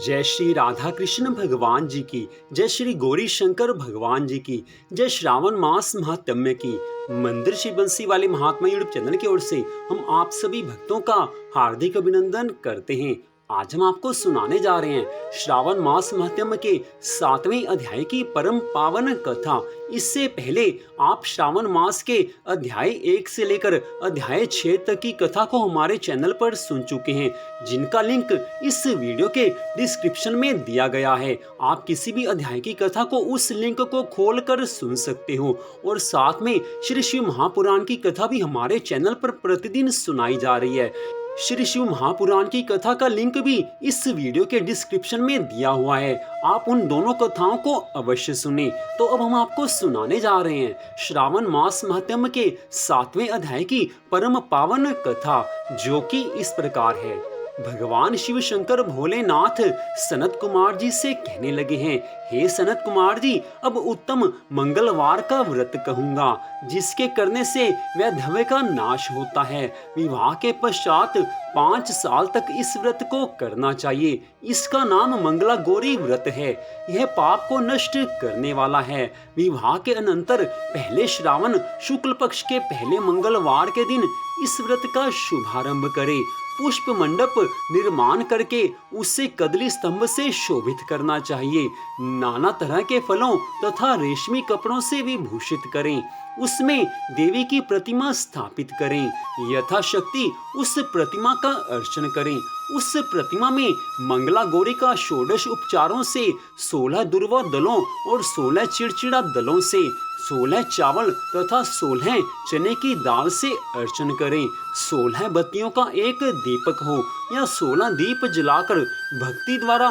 जय श्री राधा कृष्ण भगवान जी की, जय श्री गौरी शंकर भगवान जी की, जय श्रावण मास महात्म्य की। मंदिर श्री बंसी वाले महात्मा यूट्यूब चैनल की ओर से हम आप सभी भक्तों का हार्दिक अभिनंदन करते हैं। आज हम आपको सुनाने जा रहे हैं श्रावण मास महात्म्य के 7वें अध्याय की परम पावन कथा। इससे पहले आप श्रावण मास के अध्याय 1 से लेकर अध्याय 6 तक की कथा को हमारे चैनल पर सुन चुके हैं, जिनका लिंक इस वीडियो के डिस्क्रिप्शन में दिया गया है। आप किसी भी अध्याय की कथा को उस लिंक को खोलकर सुन सकते हो। और साथ में श्री शिव महापुराण की कथा भी हमारे चैनल पर प्रतिदिन सुनाई जा रही है। श्री शिव महापुराण की कथा का लिंक भी इस वीडियो के डिस्क्रिप्शन में दिया हुआ है। आप उन दोनों कथाओं को अवश्य सुने। तो अब हम आपको सुनाने जा रहे हैं श्रावण मास महात्म्य के 7वें अध्याय की परम पावन कथा, जो कि इस प्रकार है। भगवान शिव शंकर भोलेनाथ सनत कुमार जी से कहने लगे हैं, हे सनत कुमार जी, अब उत्तम मंगलवार का व्रत कहूंगा, जिसके करने से वैधव्य का नाश होता है। विवाह के पश्चात 5 साल तक इस व्रत को करना चाहिए। इसका नाम मंगला गौरी व्रत है। यह पाप को नष्ट करने वाला है। विवाह के अनंतर पहले श्रावण शुक्ल पक्ष के पहले मंगलवार के दिन इस व्रत का शुभारंभ करें। पुष्प मंडप निर्माण करके उसे कदली स्तंभ से शोभित करना चाहिए। नाना तरह के फलों तथा रेशमी कपड़ों से विभूषित करें। उसमें देवी की प्रतिमा स्थापित करें। यथाशक्ति उस प्रतिमा का अर्चन करें। उस प्रतिमा में मंगला गौरी का षोडश उपचारों से 16 दुर्वा दलों और 16 चिड़चिड़ा दलों से 16 चावल तथा 16 चने की दाल से अर्चन करें। 16 बत्तियों का एक दीपक हो या 16 दीप जलाकर भक्ति द्वारा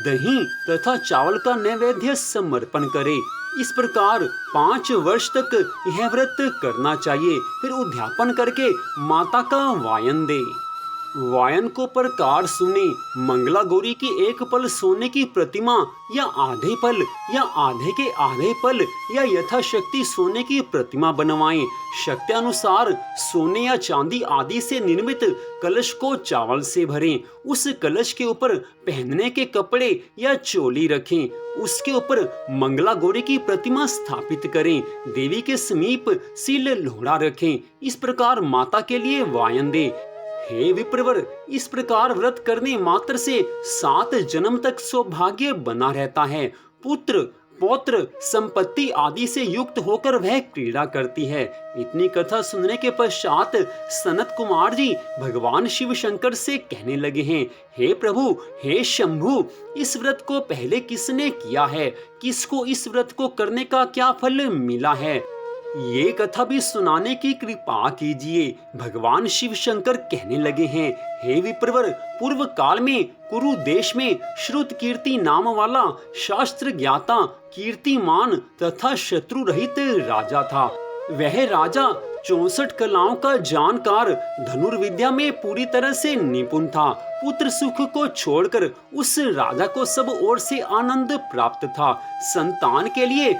दही तथा चावल का नैवेद्य समर्पण करें। इस प्रकार 5 वर्ष तक यह व्रत करना चाहिए। फिर उद्यापन करके माता का वायन दे। वायन को प्रकार सुने। मंगला गौरी की 1 पल सोने की प्रतिमा या आधे पल या आधे के आधे पल या यथाशक्ति सोने की प्रतिमा बनवाएं। शक्ति अनुसार सोने या चांदी आदि से निर्मित कलश को चावल से भरें। उस कलश के ऊपर पहनने के कपड़े या चोली रखें। उसके ऊपर मंगला गौरी की प्रतिमा स्थापित करें। देवी के समीप सील लोढ़ा रखें। इस प्रकार माता के लिए वायन दें। हे विप्रवर, इस प्रकार व्रत करने मात्र से 7 जन्म तक सौभाग्य बना रहता है। पुत्र पौत्र संपत्ति आदि से युक्त होकर वह क्रीड़ा करती है। इतनी कथा सुनने के पश्चात सनत कुमार जी भगवान शिव शंकर से कहने लगे हैं, हे प्रभु, हे शंभु, इस व्रत को पहले किसने किया है? किसको इस व्रत को करने का क्या फल मिला है? ये कथा भी सुनाने की कृपा कीजिए। भगवान शिव शंकर कहने लगे हैं, हे विप्रवर, पूर्व काल में कुरु देश में श्रुत कीर्ति नाम वाला शास्त्र ज्ञाता कीर्तिमान तथा शत्रु रहित राजा था। वह राजा 64 कलाओं का जानकार, धनुर्विद्या में पूरी तरह से निपुण था। पुत्र सुख को छोड़कर उस राजा को सब ओर से आनंद प्राप्त था। संतान के लिए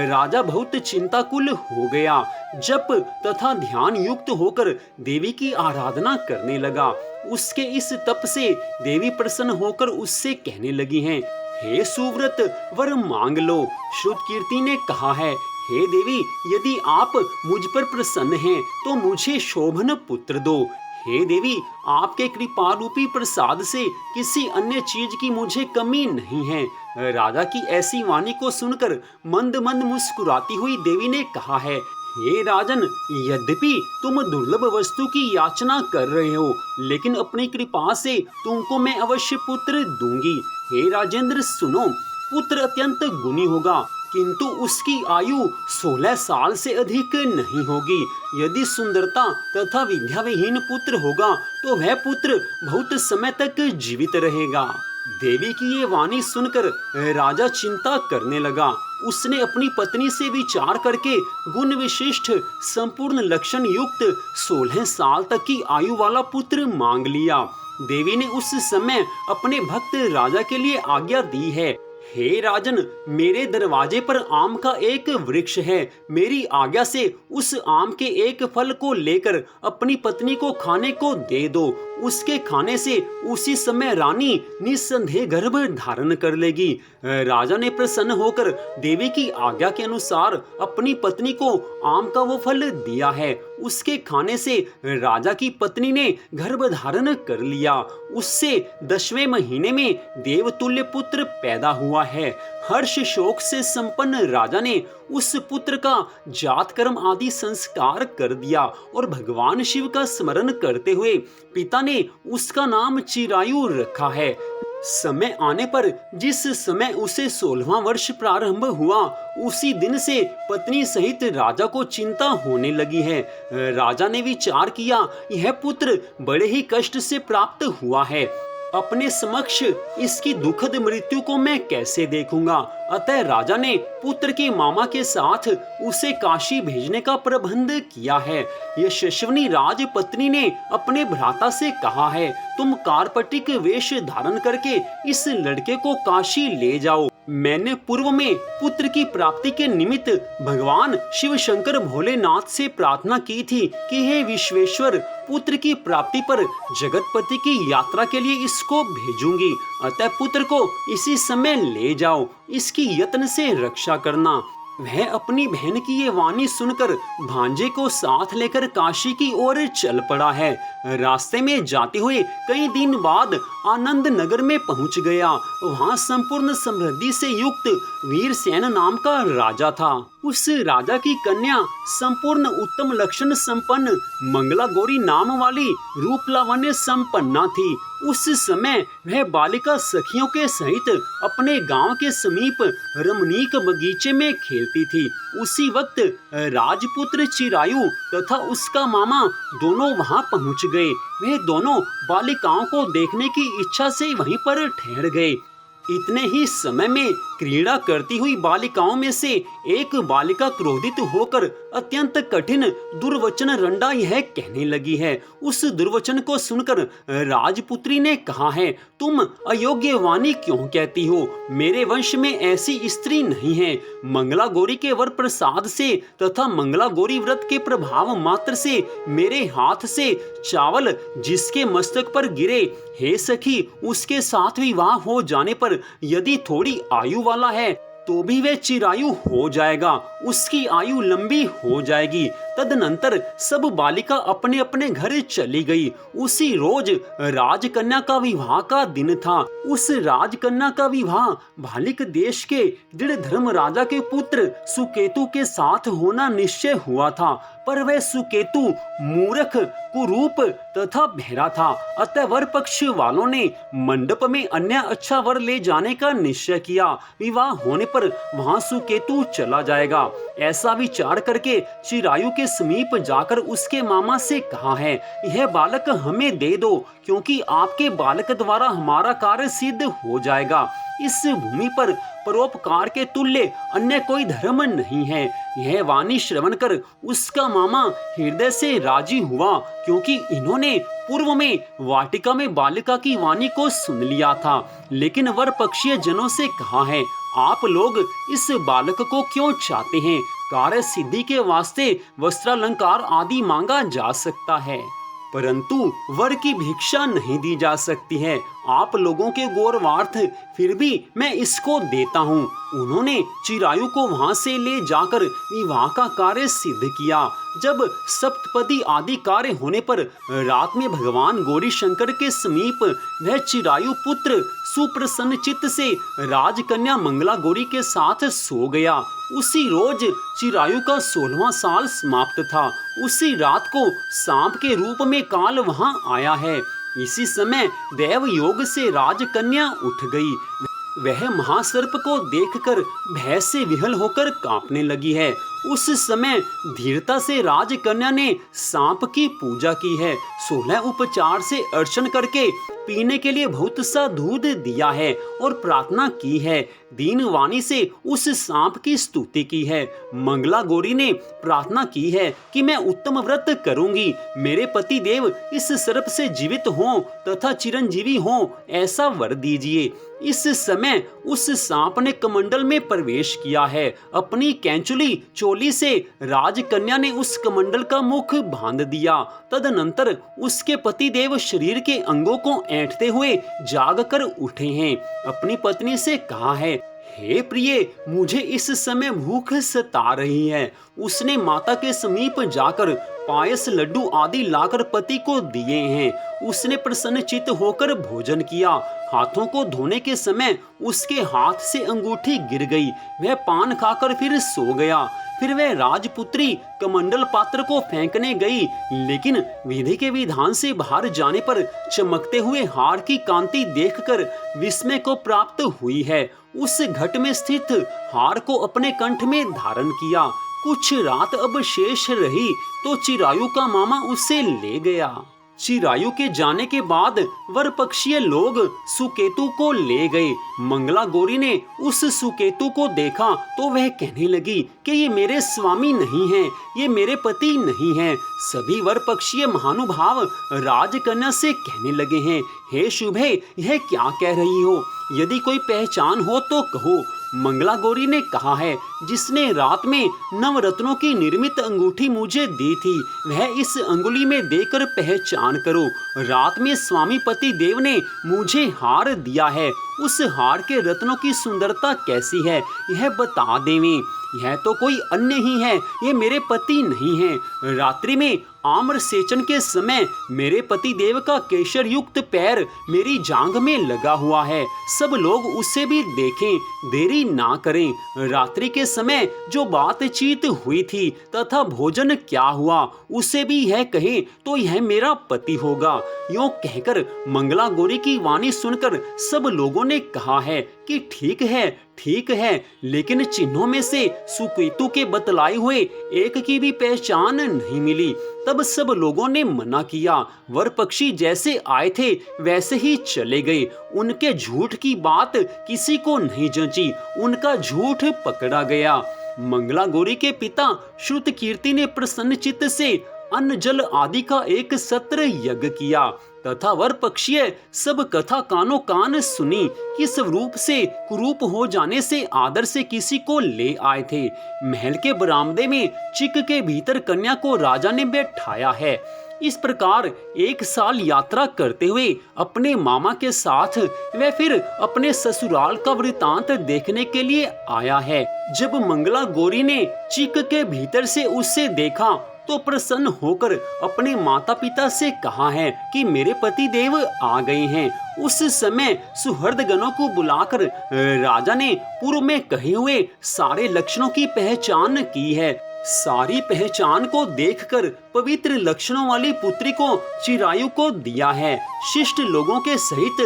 राजा बहुत चिंताकुल हो गया। जप तथा ध्यान युक्त होकर देवी की आराधना करने लगा। उसके इस तप से देवी प्रसन्न होकर उससे कहने लगी हैं, हे सुव्रत, वर मांग लो। श्रुत कीर्ति ने कहा है, हे देवी, यदि आप मुझ पर प्रसन्न हैं तो मुझे शोभन पुत्र दो। हे देवी, आपके कृपा रूपी प्रसाद से किसी अन्य चीज की मुझे कमी नहीं है। राजा की ऐसी वाणी को सुनकर मंद मंद मुस्कुराती हुई देवी ने कहा है, हे राजन, यद्यपि तुम दुर्लभ वस्तु की याचना कर रहे हो, लेकिन अपनी कृपा से तुमको मैं अवश्य पुत्र दूंगी। हे राजेंद्र सुनो, पुत्र अत्यंत गुणी होगा, किंतु उसकी आयु 16 साल से अधिक नहीं होगी। यदि सुंदरता तथा विद्या विहीन पुत्र होगा तो वह पुत्र बहुत समय तक जीवित रहेगा। देवी की ये वाणी सुनकर राजा चिंता करने लगा। उसने अपनी पत्नी से विचार करके गुण विशिष्ट संपूर्ण लक्षण युक्त 16 साल तक की आयु वाला पुत्र मांग लिया। देवी ने उस समय अपने भक्त राजा के लिए आज्ञा दी है, हे राजन, मेरे दरवाजे पर आम का एक वृक्ष है। मेरी आज्ञा से उस आम के एक फल को लेकर अपनी पत्नी को खाने को दे दो। उसके खाने से उसी समय रानी निस्संदेह गर्भ धारण कर लेगी। राजा ने प्रसन्न होकर देवी की आज्ञा के अनुसार अपनी पत्नी को आम का वो फल दिया है। उसके खाने से राजा की पत्नी ने गर्भ धारण कर लिया। उससे 10वें महीने में देवतुल्य पुत्र पैदा हुआ है। हर्ष शोक से संपन्न राजा ने उस पुत्र का जात कर्म आदि संस्कार कर दिया और भगवान शिव का स्मरण करते हुए पिता ने उसका नाम चिरायु रखा है। समय आने पर जिस समय उसे 16वां वर्ष प्रारंभ हुआ, उसी दिन से पत्नी सहित राजा को चिंता होने लगी है। राजा ने विचार किया, यह पुत्र बड़े ही कष्ट से प्राप्त हुआ है। अपने समक्ष इसकी दुखद मृत्यु को मैं कैसे देखूंगा। अतः राजा ने पुत्र के मामा के साथ उसे काशी भेजने का प्रबंध किया है। यशस्विनी राजपत्नी ने अपने भ्राता से कहा है, तुम कार्पटिक वेश धारण करके इस लड़के को काशी ले जाओ। मैंने पूर्व में पुत्र की प्राप्ति के निमित्त भगवान शिव शंकर भोलेनाथ से प्रार्थना की थी कि हे विश्वेश्वर, पुत्र की प्राप्ति पर जगतपति की यात्रा के लिए इसको भेजूंगी। अतः पुत्र को इसी समय ले जाओ, इसकी यत्न से रक्षा करना। वह अपनी बहन की ये वाणी सुनकर भांजे को साथ लेकर काशी की ओर चल पड़ा है। रास्ते में जाते हुए कई दिन बाद आनंद नगर में पहुंच गया। वहां संपूर्ण समृद्धि से युक्त वीरसेन नाम का राजा था। उस राजा की कन्या संपूर्ण उत्तम लक्षण संपन्न मंगला गौरी नाम वाली रूप लावण्य संपन्ना थी। उस समय वह बालिका सखियों के सहित अपने गांव के समीप रमणीक बगीचे में खेलती थी। उसी वक्त राजपुत्र चिरायु तथा उसका मामा दोनों वहां पहुंच गए। वे दोनों बालिकाओं को देखने की इच्छा से वहीं पर ठहर गए। इतने ही समय में क्रीड़ा करती हुई बालिकाओं में से एक बालिका क्रोधित होकर अत्यंत कठिन दुर्वचन रंडा यह कहने लगी है। उस दुर्वचन को सुनकर राजपुत्री ने कहा है, तुम अयोग्य वाणी क्यों कहती हो? मेरे वंश में ऐसी स्त्री नहीं है। मंगला गौरी के वर प्रसाद से तथा मंगला गौरी व्रत के प्रभाव मात्र से मेरे हाथ से चावल जिसके मस्तक पर गिरे, हे सखी, उसके साथ विवाह हो जाने पर यदि थोड़ी आयु वाला है तो भी वह चिरायु हो जाएगा, उसकी आयु लंबी हो जाएगी। तदनंतर सब बालिका अपने अपने घर चली गई। उसी रोज राजकन्या का विवाह का दिन था। उस राजकन्या का विवाह भालिक देश के दृढ़ धर्म राजा के पुत्र सुकेतु के साथ होना निश्चय हुआ था, पर वह सुकेतु मूर्ख, कुरूप तथा बहरा था। अतः वर पक्ष वालों ने मंडप में अन्य अच्छा वर ले जाने का निश्चय किया। विवाह होने पर वहां सुकेतु चला जाएगा। ऐसा विचार करके चिरायु के समीप जाकर उसके मामा से कहा है, यह बालक हमें दे दो, क्योंकि आपके बालक द्वारा हमारा कार्य सिद्ध हो जाएगा। इस भूमि पर परोपकार के तुल्य अन्य कोई धर्म नहीं है। यह वाणी श्रवण कर उसका मामा हृदय से राजी हुआ, क्योंकि इन्होंने पूर्व में वाटिका में बालिका की वाणी को सुन लिया था। लेकिन वर पक्षीय जनों से कहा है, आप लोग इस बालक को क्यों चाहते हैं? कार्य सिद्धि के वास्ते वस्त्रालंकार आदि मांगा जा सकता है, परंतु वर की भिक्षा नहीं दी जा सकती है। आप लोगों के गौरवार्थ फिर भी मैं इसको देता हूँ। उन्होंने चिरायु को वहां से ले जाकर विवाह का कार्य सिद्ध किया। जब सप्तपदी आदि कार्य होने पर रात में भगवान गौरी शंकर के समीप वह चिरायु पुत्र सुप्रसन्न चित्त से राजकन्या मंगला गौरी के साथ सो गया। उसी रोज चिरायु का 16वां साल समाप्त था। उसी रात को सांप के रूप में काल वहां आया है। इसी समय देव योग से राजकन्या उठ गई। वह महासर्प को देखकर भय से विह्वल होकर कांपने लगी है। उस समय धीरता से राजकन्या ने सांप की पूजा की है। 16 उपचार से अर्चन करके पीने के लिए बहुत सा दूध दिया है और प्रार्थना की है। दीन वाणी से उस सांप की स्तुति की है। मंगला गौरी ने प्रार्थना की है कि मैं उत्तम व्रत करूंगी, मेरे पति देव इस सर्प से जीवित हों तथा चिरंजीवी हों, ऐसा वर दीजिए। इस समय उस सांप ने कमंडल में प्रवेश किया है। अपनी कैंचुली चोली से राजकन्या ने उस कमंडल का मुख बांध दिया। तदनंतर उसके पति देव शरीर के अंगों को ऐंठते हुए जाग कर उठे हैं। अपनी पत्नी से कहा है, हे प्रिय, मुझे इस समय भूख सता रही है। उसने माता के समीप जाकर पायस, लड्डू आदि लाकर पति को दिए हैं। उसने प्रसन्नचित्त होकर भोजन किया। हाथों को धोने के समय उसके हाथ से अंगूठी गिर गई। वह पान खाकर फिर सो गया। फिर वह राजपुत्री कमंडल पात्र को फेंकने गई, लेकिन विधि के विधान से बाहर जाने पर चमकते हुए हार की कांति देखकर विस्मय को प्राप्त हुई है। उस घट में स्थित हार को अपने कंठ में धारण किया। कुछ रात अब शेष रही तो चिरायु का मामा उसे ले गया। चिरायु के जाने के बाद वर पक्षीय लोग सुकेतु को ले गए। मंगला गौरी ने उस सुकेतु को देखा तो वह कहने लगी कि ये मेरे स्वामी नहीं हैं, ये मेरे पति नहीं हैं। सभी वर पक्षीय महानुभाव राजकन्या से कहने लगे हैं, हे शुभे, यह क्या कह रही हो? यदि कोई पहचान हो तो कहो। मंगला गौरी ने कहा है, जिसने रात में नवरत्नों की निर्मित अंगूठी मुझे दी थी, वह इस अंगुली में देकर पहचान करो। रात में स्वामी पति देव ने मुझे हार दिया है। उस हार के रत्नों की सुंदरता कैसी है, यह बता देवें। यह तो कोई अन्य ही है, ये मेरे पति नहीं हैं। रात्रि में आम्र सेचन के समय मेरे पति देव का केशर युक्त पैर मेरी जांघ में लगा हुआ है। सब लोग उसे भी देखें, देरी ना करें। रात्रि के समय जो बातचीत हुई थी तथा भोजन क्या हुआ, उसे भी यह कहे तो यह मेरा पति होगा। यूं कहकर मंगला गौरी की वाणी सुनकर सब लोगों ने कहा है कि ठीक है, लेकिन चिन्हों में से सुकेतु के बतलाए हुए एक की भी पहचान नहीं मिली। तब सब लोगों ने मना किया। वर पक्षी जैसे आए थे वैसे ही चले गए। उनके झूठ की बात किसी को नहीं जंची, उनका झूठ पकड़ा गया। मंगला गौरी के पिता श्रुत कीर्ति ने प्रसन्न चित्त से अन्न जल आदि का एक सत्र यज्ञ किया तथा वर पक्षीय सब कथा कानो कान सुनी कि स्वरूप से कुरूप हो जाने से आदर से किसी को ले आए थे। महल के बरामदे में चिक के भीतर कन्या को राजा ने बैठाया है। इस प्रकार एक साल यात्रा करते हुए अपने मामा के साथ वह फिर अपने ससुराल का वृतांत देखने के लिए आया है। जब मंगला गौरी ने चिक के भीतर से उसे देखा तो प्रसन्न होकर अपने माता पिता से कहा है कि मेरे पति देव आ गए हैं। उस समय सुहृद गणों को बुलाकर राजा ने पूर्व में कहे हुए सारे लक्षणों की पहचान की है। सारी पहचान को देखकर पवित्र लक्षणों वाली पुत्री को चिरायु को दिया है। शिष्ट लोगों के सहित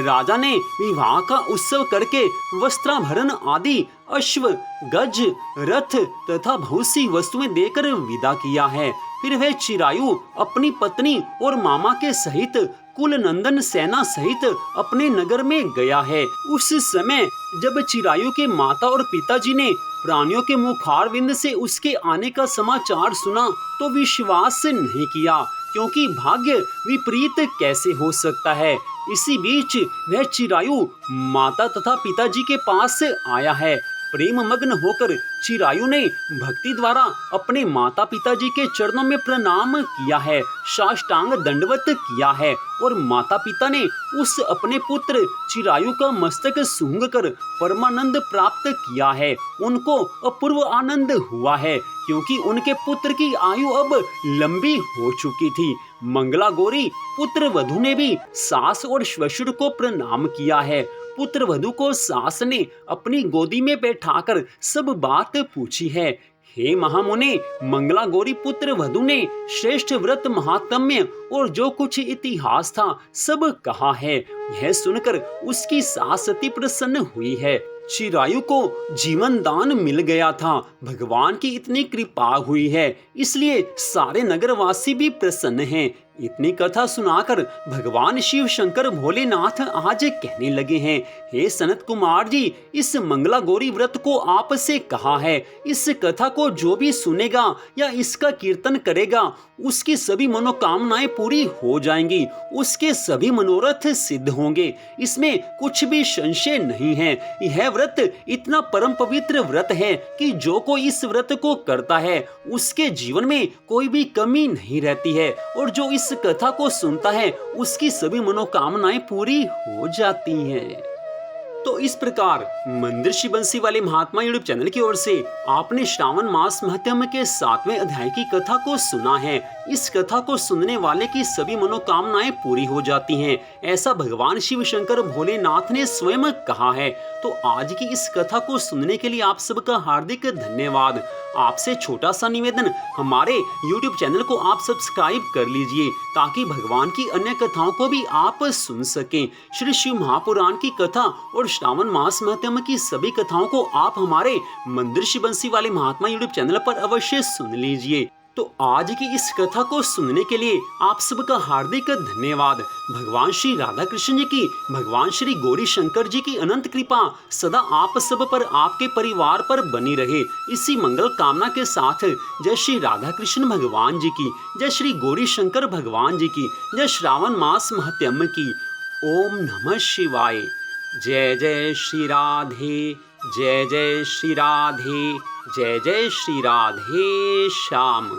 राजा ने विवाह का उत्सव करके वस्त्राभरण आदि अश्व, गज, रथ तथा बहुत सी वस्तुएं देकर विदा किया है। फिर वह चिरायु अपनी पत्नी और मामा के सहित कुल नंदन सेना सहित अपने नगर में गया है। उस समय जब चिरायु के माता और पिताजी ने प्राणियों के मुखारविंद से उसके आने का समाचार सुना तो विश्वास नहीं किया, क्योंकि भाग्य विपरीत कैसे हो सकता है। इसी बीच वह चिरायु माता तथा पिताजी के पास आया है। प्रेम मग्न होकर चिरायु ने भक्ति द्वारा अपने माता पिताजी के चरणों में प्रणाम किया है, साष्टांग दंडवत किया है और माता पिता ने उस अपने पुत्र चिरायु का मस्तक सूंघकर परमानंद प्राप्त किया है। उनको अपूर्व आनंद हुआ है, क्योंकि उनके पुत्र की आयु अब लंबी हो चुकी थी। मंगला गौरी पुत्र वधु ने भी सास और श्वशुर को प्रणाम किया है। पुत्र वधु को सास ने अपनी गोदी में बैठाकर सब बात पूछी है। हे महामुने, मंगला गौरी पुत्र वधु ने श्रेष्ठ व्रत महात्म्य और जो कुछ इतिहास था सब कहा है। यह सुनकर उसकी सास अति प्रसन्न हुई है। चिरायु को जीवन दान मिल गया था। भगवान की इतनी कृपा हुई है, इसलिए सारे नगरवासी भी प्रसन्न हैं। इतनी कथा सुनाकर भगवान शिव शंकर भोलेनाथ आज कहने लगे हैं, हे सनत कुमार जी, इस मंगला गौरी व्रत को आपसे कहा है, इस कथा को जो भी सुनेगा या इसका कीर्तन करेगा उसकी सभी मनोकामनाएं पूरी हो जाएंगी, उसके सभी मनोरथ सिद्ध होंगे। इसमें कुछ भी संशय नहीं है। यह व्रत इतना परम पवित्र व्रत है कि जो कोई इस व्रत को करता है उसके जीवन में कोई भी कमी नहीं रहती है, और जो इस कथा को सुनता है उसकी सभी मनोकामनाएं पूरी हो जाती हैं। तो इस प्रकार मंदिर श्री बंसी वाले महात्मा यूट्यूब चैनल की ओर से आपने श्रावण मास महत्म के 7वें अध्याय की कथा को सुना है। इस कथा को सुनने वाले की सभी मनोकामनाएं पूरी हो जाती हैं, ऐसा भगवान शिव शंकर भोलेनाथ ने स्वयं कहा है। तो आज की इस कथा को सुनने के लिए आप सबका हार्दिक धन्यवाद। आपसे छोटा सा निवेदन, हमारे YouTube चैनल को आप सब्सक्राइब कर लीजिए ताकि भगवान की अन्य कथाओं को भी आप सुन सकें। श्री शिव महापुराण की कथा और श्रावण मास महत्म की सभी कथाओं को आप हमारे मंदिर श्री बंसी वाले महात्मा YouTube चैनल पर अवश्य सुन लीजिए। तो आज की इस कथा को सुनने के लिए आप सबका हार्दिक धन्यवाद। भगवान श्री राधा कृष्ण जी की, भगवान श्री गौरी शंकर जी की अनंत कृपा सदा आप सब पर, आपके परिवार पर बनी रहे। इसी मंगल कामना के साथ जय श्री राधा कृष्ण भगवान जी की, जय श्री गौरी शंकर भगवान जी की, जय श्रावण मास महत्म की। ओम नमः शिवाय। जय जय श्री राधे, जय जय श्री राधे, जय जय श्री राधे श्याम।